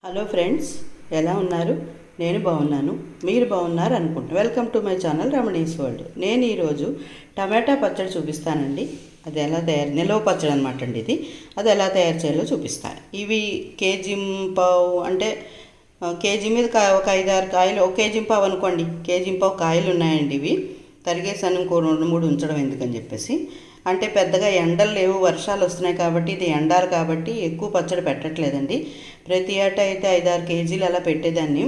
Hello friends, ఎలా ఉన్నారు? నేను బాగున్నాను, మీరు బాగున్నారు అనుకుంటున్నాను. Welcome to my channel Ramani's world. నేను ఈరోజు టమాటా పచ్చడి చూపిస్తానండి. అది ఎలా నిలవ పచ్చడి అనమాట అండి. అది ఎలా తయారు చేయాలో చూపిస్తాను. ఇవి కేజీ పావు అంటే కేజీ మీద ఒక 5-6 కాయలు, ఒక కేజీ పావు అనుకోండి, కేజీ పావు కాయలు ఉన్నాయండి. ఇవి తరిగేసాను, ఇంకో 2-3 ఉంచడం ఎందుకని చెప్పేసి. అంటే పెద్దగా ఎండలు లేవు, వర్షాలు వస్తున్నాయి కాబట్టి ఇది ఎండాలి కాబట్టి ఎక్కువ పచ్చడి పెట్టట్లేదండి. ప్రతి ఏటా అయితే 5-6 కేజీలు అలా పెట్టేదాన్ని.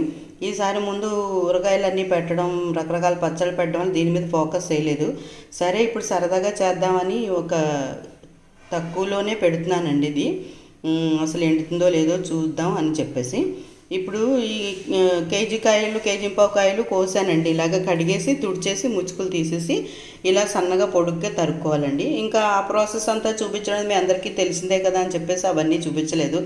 ఈసారి ముందు ఊరగాయలన్నీ పెట్టడం, రకరకాల పచ్చళ్ళు పెట్టడం వల్ల దీని మీద ఫోకస్ చేయలేదు. సరే ఇప్పుడు సరదాగా చేద్దామని ఒక తక్కువలోనే పెడుతున్నానండి. ఇది అసలు ఎండుతుందో లేదో చూద్దాం అని చెప్పేసి ఇప్పుడు ఈ కేజీ కాయలు, కేజీ పావు కాయలు కోసానండి. ఇలాగ కడిగేసి తుడిచేసి ముచ్చుకులు తీసేసి ఇలా సన్నగా పొడుగ్గా తరుక్కోవాలండి. ఇంకా ఆ ప్రాసెస్ అంతా చూపించడం మీ అందరికీ తెలిసిందే కదా అని చెప్పేసి అవన్నీ చూపించలేదు.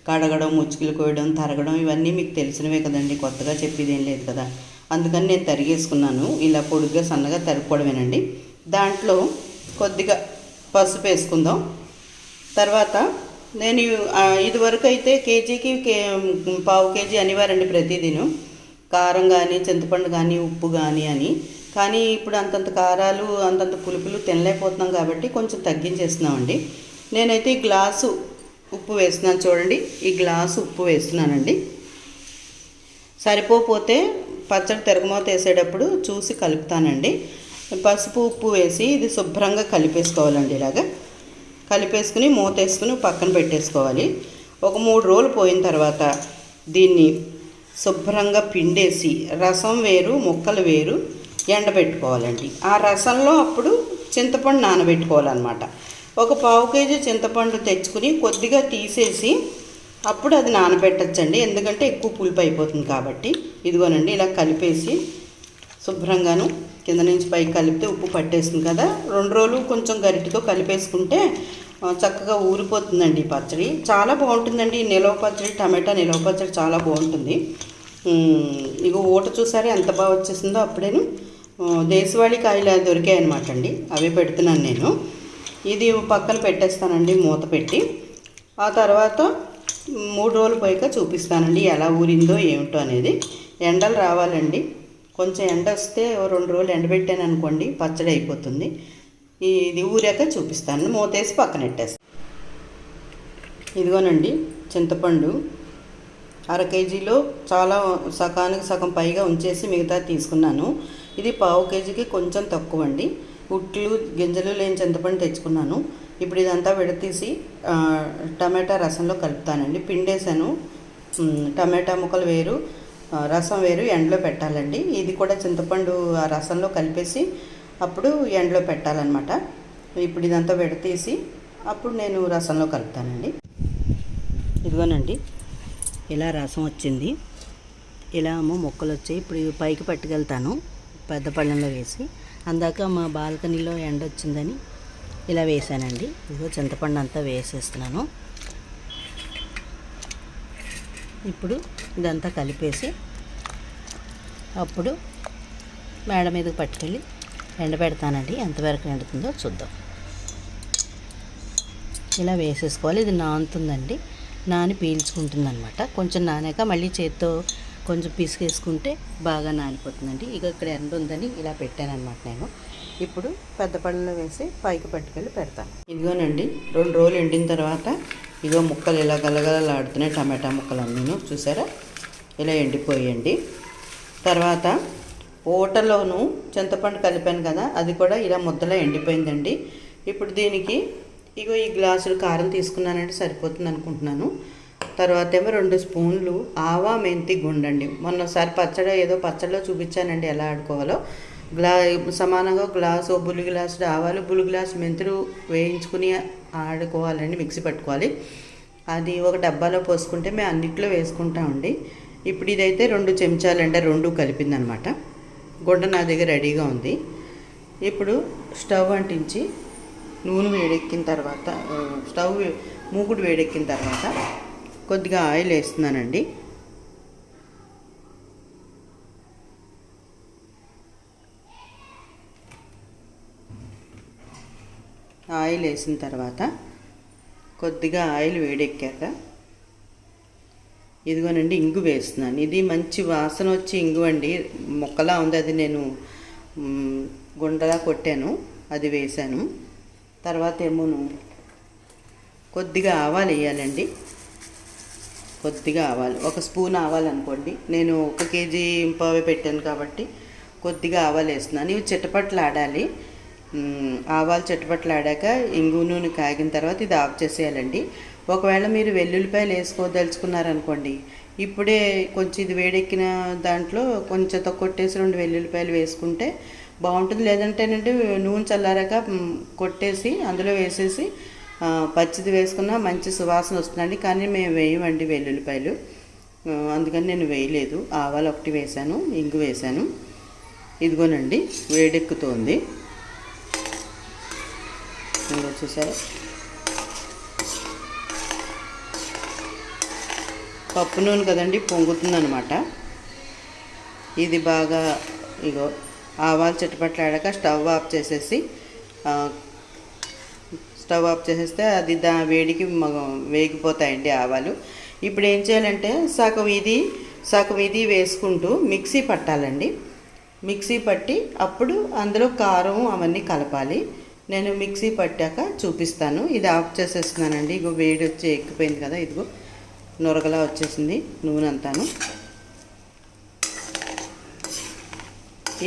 కడగడం, ముచ్చుకులు కోయడం, తరగడం ఇవన్నీ మీకు తెలిసినవే కదండి, కొత్తగా చెప్పేది ఏం లేదు కదా. అందుకని నేను తరిగేసుకున్నాను. ఇలా పొడుగ్గా సన్నగా తరుక్కోవడమేనండి. దాంట్లో కొద్దిగా పసుపు వేసుకుందాం. తర్వాత నేను ఇదివరకు అయితే కేజీకి పావు కేజీ అనివారండి ప్రతిదిను, కారం కానీ, చింతపండు కానీ, ఉప్పు కానీ అని. కానీ ఇప్పుడు అంతంత కారాలు, అంతంత పులుపులు తినలేకపోతున్నాం కాబట్టి కొంచెం తగ్గించేస్తున్నామండి. నేనైతే ఈ గ్లాసు ఉప్పు వేస్తున్నాను చూడండి. ఈ గ్లాసు ఉప్పు వేస్తున్నానండి. సరిపోతే పచ్చడి తిరగమూత వేసేటప్పుడు చూసి కలుపుతానండి. పసుపు ఉప్పు వేసి ఇది శుభ్రంగా కలిపేసుకోవాలండి. ఇలాగా కలిపేసుకుని మూత వేసుకుని పక్కన పెట్టేసుకోవాలి. ఒక 3 రోజులు పోయిన తర్వాత దీన్ని శుభ్రంగా పిండేసి రసం వేరు, ముక్కలు వేరు ఎండబెట్టుకోవాలండి. ఆ రసంలో అప్పుడు చింతపండు నానబెట్టుకోవాలన్నమాట. ఒక పావు కేజీ చింతపండు తెచ్చుకుని కొద్దిగా తీసేసి అప్పుడు అది నానబెట్టచ్చండి, ఎందుకంటే ఎక్కువ పులుపు అయిపోతుంది కాబట్టి. ఇదిగోనండి, ఇలా కలిపేసి శుభ్రంగాను కింద నుంచి పైకి కలిపితే ఉప్పు పట్టేస్తుంది కదా. 2 రోజులు కొంచెం గరిటితో కలిపేసుకుంటే చక్కగా ఊరిపోతుందండి ఈ పచ్చడి. చాలా బాగుంటుందండి ఈ నిలవ పచ్చడి, టమాటా నిలవ పచ్చడి చాలా బాగుంటుంది. ఇక ఊట చూసారే ఎంత బాగా వచ్చేసిందో. అప్పుడేను దేశవాళీ కాయలు దొరికాయి అనమాట అండి, అవి పెడుతున్నాను నేను. ఇది పక్కన పెట్టేస్తానండి మూత పెట్టి. ఆ తర్వాత 3 రోజులు పోయాక చూపిస్తానండి ఎలా ఊరిందో ఏమిటో అనేది. ఎండలు రావాలండి, కొంచెం ఎండ వస్తే 2 రోజులు ఎండబెట్టాను అనుకోండి పచ్చడి అయిపోతుంది. ఇది ఊరాక చూపిస్తాను. మూతేసి పక్కన పెట్టేస్తాను. ఇదిగోనండి చింతపండు 1/2 కేజీలో చాలా సగానికి సగం పైగా ఉంచేసి మిగతా తీసుకున్నాను. ఇది పావు కేజీకి కొంచెం తక్కువ అండి. ఉట్లు గింజలు లేని చింతపండు తెచ్చుకున్నాను. ఇప్పుడు ఇదంతా విడతీసి టమాటా రసంలో కలుపుతానండి. పిండేసాను. టమాటా ముక్కలు వేరు, రసం వేరు ఎండలో పెట్టాలండి. ఇది కూడా చింతపండు ఆ రసంలో కలిపేసి అప్పుడు ఎండలో పెట్టాలన్నమాట. ఇప్పుడు ఇదంతా విడతీసి అప్పుడు నేను రసంలో కలుపుతానండి. ఇదిగోనండి ఇలా రసం వచ్చింది. ఇలా ముక్కలు వచ్చాయి. ఇప్పుడు పైకి పట్టుకెళ్తాను పెద్ద పళ్ళెంలో వేసి. అందాక మా బాల్కనీలో ఎండ వచ్చిందని ఇలా వేసానండి. ఇదిగో చింతపండు అంతా వేసేస్తున్నాను. ఇప్పుడు ఇదంతా కలిపేసి అప్పుడు మేడ మీదకి పట్టుకెళ్ళి ఎండబెడతానండి. ఎంతవరకు ఎండుతుందో చూద్దాం. ఇలా వేసేసుకోవాలి. ఇది నానుతుందండి, నాని పీల్చుకుంటుంది అనమాట. కొంచెం నానాక మళ్ళీ చేత్తో కొంచెం పిసికేసుకుంటే బాగా నానిపోతుందండి. ఇక ఇక్కడ ఎండ ఉందని ఇలా పెట్టానమాట నేను. ఇప్పుడు పెద్ద పళ్ళలో వేసి పైకి పట్టుకెళ్ళి పెడతాను. ఇదిగోనండి 2 రోజులు ఎండిన తర్వాత ఇగో ముక్కలు ఇలా గలగలలాడుతున్నాయి. టమాటా ముక్కలు అన్నీను చూసారా ఇలా ఎండిపోయండి. తర్వాత ఊటలోను చింతపండు కలిపాను కదా, అది కూడా ఇలా ముద్దలా ఎండిపోయిందండి. ఇప్పుడు దీనికి ఇగో ఈ గ్లాసులు కారం తీసుకున్నానంటే సరిపోతుంది అనుకుంటున్నాను. తర్వాత ఏమో 2 స్పూన్లు ఆవా మెంతి గుండండి. మొన్నసారి పచ్చడిలో చూపించానండి ఎలా ఆడుకోవాలో. సమానంగా గ్లాసు బుల్లి గ్లాసు ఆవాలు, బుల్లి గ్లాసు మెంతులు వేయించుకుని ఆడుకోవాలండి, మిక్సీ పట్టుకోవాలి. అది ఒక డబ్బాలో పోసుకుంటే మేము అన్నిట్లో వేసుకుంటామండి. ఇప్పుడు ఇదైతే 2 చెంచాలండి, 2 కలిపిందనమాట. గుడ్డ నా దగ్గర రెడీగా ఉంది. ఇప్పుడు స్టవ్ అంటించి నూనె వేడెక్కిన తర్వాత మూకుడు వేడెక్కిన తర్వాత కొద్దిగా ఆయిల్ వేస్తున్నానండి. ఆయిల్ వేసిన తర్వాత కొద్దిగా ఆయిల్ వేడెక్కాక ఇదిగోనండి ఇంగు వేస్తున్నాను. ఇది మంచి వాసన వచ్చి ఇంగు అండి, మొక్కలా ఉంది. అది నేను గుండలా కొట్టాను, అది వేశాను. తర్వాత ఏమోను కొద్దిగా ఆవాలు వేయాలండి. కొద్దిగా ఆవాలు, 1 స్పూన్ ఆవాలు అనుకోండి. నేను 1 కేజీ పావే పెట్టాను కాబట్టి కొద్దిగా ఆవాలు వేస్తున్నాను. ఇవి చిటపట్లాడాలి. ఆవాలు చిటపట్లాడాక ఇంగు నూనె కాగిన తర్వాత ఇది ఆఫ్ చేసేయాలండి. ఒకవేళ మీరు వెల్లుల్లిపాయలు వేసుకోదలుచుకున్నారనుకోండి, ఇప్పుడే కొంచెం ఇది వేడెక్కిన దాంట్లో కొంచెం కొట్టేసి 2 వెల్లుల్లిపాయలు వేసుకుంటే బాగుంటుంది. లేదంటేనంటే నూనె చల్లారాక కొట్టేసి అందులో వేసేసి పచ్చిది వేసుకున్నా మంచి సువాసన వస్తుందండి. కానీ మేము వేయమండి వెల్లుల్లిపాయలు, అందుకని నేను వేయలేదు. ఆవాలు 1 వేసాను, ఇంగు వేసాను. ఇదిగోనండి వేడెక్కుతోంది. చూసారా, పప్పు నూనె కదండి, పొంగుతుందనమాట. ఇది బాగా ఇగో ఆవాలు చిటపట్లాడాక స్టవ్ ఆఫ్ చేసేసి చేసేస్తే అది వేడికి వేగిపోతాయండి ఆవాలు. ఇప్పుడు ఏం చేయాలంటే సగం ఇది వేసుకుంటూ మిక్సీ పట్టాలండి. మిక్సీ పట్టి అప్పుడు అందులో కారం అవన్నీ కలపాలి. నేను మిక్సీ పట్టాక చూపిస్తాను. ఇది ఆఫ్ చేసేస్తున్నానండి. ఇగో వేడి వచ్చి ఎక్కిపోయింది కదా, ఇదిగో నొరగలా వచ్చేసింది నూనె అంతాను.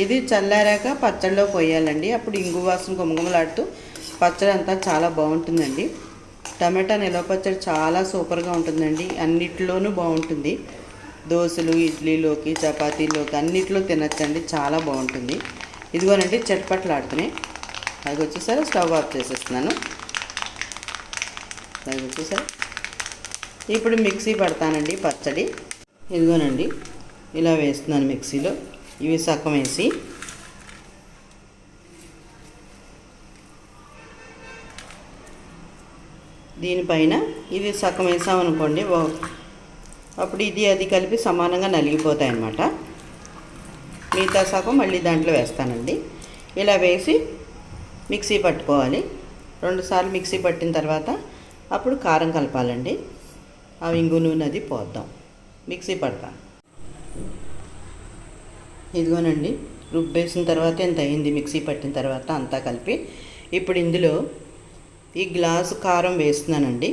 ఇది చల్లారాక పచ్చడిలో పోయాలండి. అప్పుడు ఇంగు వాసన గుమగుమలాడుతూ పచ్చడి అంతా చాలా బాగుంటుందండి. టమాటా నిలవ పచ్చడి చాలా సూపర్గా ఉంటుందండి. అన్నిట్లోనూ బాగుంటుంది. దోశలు, ఇడ్లీలోకి, చపాతీలోకి అన్నిట్లో తినచ్చండి, చాలా బాగుంటుంది. ఇదిగోనండి చట్పట్లాడుతున్నాయి. అది వచ్చేసరి స్టవ్ ఆఫ్ చేసేస్తున్నాను. అది వచ్చేసరి ఇప్పుడు మిక్సీ పడతానండి పచ్చడి. ఇదిగోనండి ఇలా వేస్తున్నాను మిక్సీలో. ఇవి సగం వేసి దీనిపైన ఇది సగం వేసామనుకోండి, అప్పుడు ఇది అది కలిపి సమానంగా నలిగిపోతాయి అన్నమాట. మిగతా సగం మళ్ళీ దాంట్లో వేస్తానండి. ఇలా వేసి మిక్సీ పట్టుకోవాలి. 2 సార్లు మిక్సీ పట్టిన తర్వాత అప్పుడు కారం కలపాలండి. ఆ ఇంగు నూనె అది పోద్దాం. మిక్సీ పడతాం. ఇదిగోనండి రుబ్బేసిన తర్వాత ఎంత అయింది, మిక్సీ పట్టిన తర్వాత అంతా కలిపి ఇప్పుడు ఇందులో ఈ గ్లాసు కారం వేస్తున్నానండి.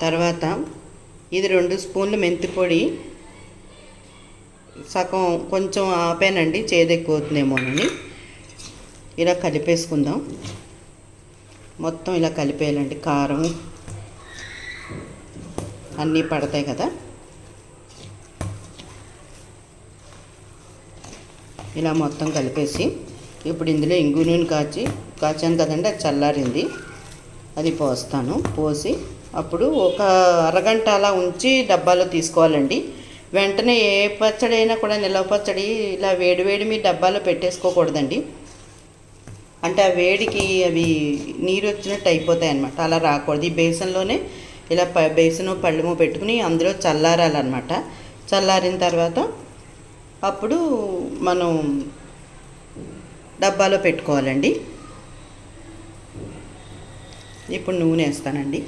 తర్వాత ఇది 2 స్పూన్లు మెంతి పొడి, సగం కొంచెం ఆపానండి, చేదెక్కువవుతుందేమోనని. ఇలా కలిపేసుకుందాం. మొత్తం ఇలా కలిపేయాలండి. కారం అన్నీ పడతాయి కదా. ఇలా మొత్తం కలిపేసి ఇప్పుడు ఇందులో ఇంగు నూనె కాచాను కదండి, అది చల్లారింది, అది పోస్తాను. పోసి అప్పుడు ఒక అరగంట అలా ఉంచి డబ్బాలో తీసుకోవాలండి. వెంటనే ఏ పచ్చడి అయినా కూడా నిలవ పచ్చడి ఇలా వేడివేడి మీ డబ్బాలో పెట్టేసుకోకూడదండి. అంటే ఆ వేడికి అవి నీరు వచ్చినట్టు అయిపోతాయి అన్నమాట. అలా రాకూడదు. ఈ బేసన్లోనే ఇలా బేసను పళ్ళెము పెట్టుకుని అందులో చల్లారాలన్నమాట. చల్లారిన తర్వాత అప్పుడు మనం డబ్బాలో పెట్టుకోవాలండి. ఇప్పుడు నూనె వేస్తానండి.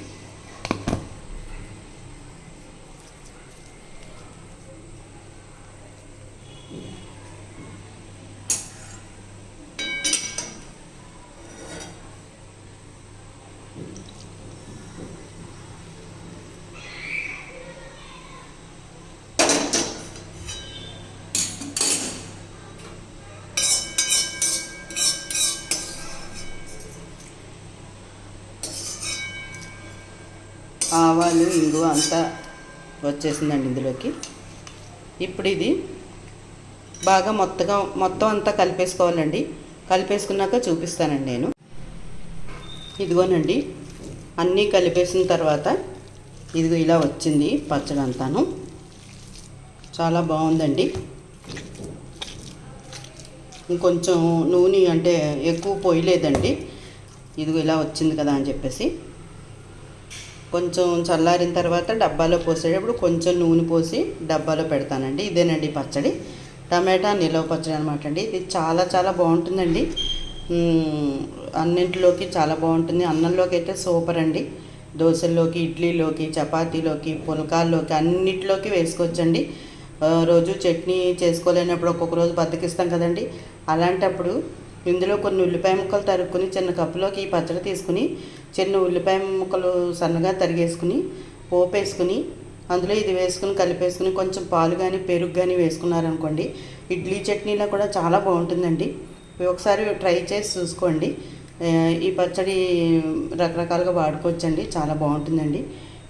ఆవాలు, ఇంగువ అంతా వచ్చేసిందండి ఇందులోకి. ఇప్పుడు ఇది బాగా మొత్తం అంతా కలిపేసుకోవాలండి. కలిపేసుకున్నాక చూపిస్తానండి నేను. ఇదిగోనండి అన్నీ కలిపేసిన తర్వాత ఇదిగో ఇలా వచ్చింది పచ్చడి అంతాను. చాలా బాగుందండి. ఇంకొంచెం నూనె అంటే ఎక్కువ పోయలేదండి. ఇదిగో ఇలా వచ్చింది కదా అని చెప్పేసి కొంచెం చల్లారిన తర్వాత డబ్బాలో పోసేటప్పుడు కొంచెం నూనె పోసి డబ్బాలో పెడతానండి. ఇదేనండి పచ్చడి, టమాటా నిలవ పచ్చడి అనమాట అండి. ఇది చాలా చాలా బాగుంటుందండి. అన్నింటిలోకి చాలా బాగుంటుంది. అన్నంలోకి అయితే సూపర్ అండి. దోశల్లోకి, ఇడ్లీలోకి, చపాతీలోకి, పుల్కాల్లోకి అన్నిట్లోకి వేసుకోవచ్చండి. రోజు చట్నీ చేసుకోలేనప్పుడు ఒక్కొక్క రోజు బద్దకిస్తాం కదండి. అలాంటప్పుడు ఇందులో కొన్ని ఉల్లిపాయ ముక్కలు తరుక్కుని చిన్న కప్పులోకి ఈ పచ్చడి తీసుకుని చిన్న ఉల్లిపాయ ముక్కలు సన్నగా తరిగేసుకుని పోపేసుకుని అందులో ఇది వేసుకుని కలిపేసుకుని కొంచెం పాలు కానీ పెరుగు కానీ వేసుకున్నారనుకోండి, ఇడ్లీ చట్నీలో కూడా చాలా బాగుంటుందండి. ఒకసారి ట్రై చేసి చూసుకోండి. ఈ పచ్చడి రకరకాలుగా వాడుకోవచ్చండి, చాలా బాగుంటుందండి.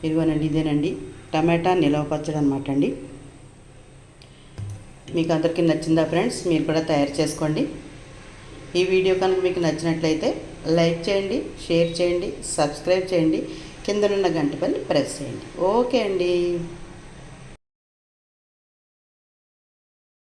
ఇదిగోనండి, ఇదేనండి టమాటా నిలవ పచ్చడి అనమాట అండి. మీకు అందరికీ నచ్చిందా ఫ్రెండ్స్? మీరు కూడా తయారు చేసుకోండి. ఈ వీడియో కనుక మీకు నచ్చినట్లయితే లైక్ చేయండి, షేర్ చేయండి, సబ్స్క్రైబ్ చేయండి, కిందనున్న గంట పైన ప్రెస్ చేయండి. ఓకే అండి.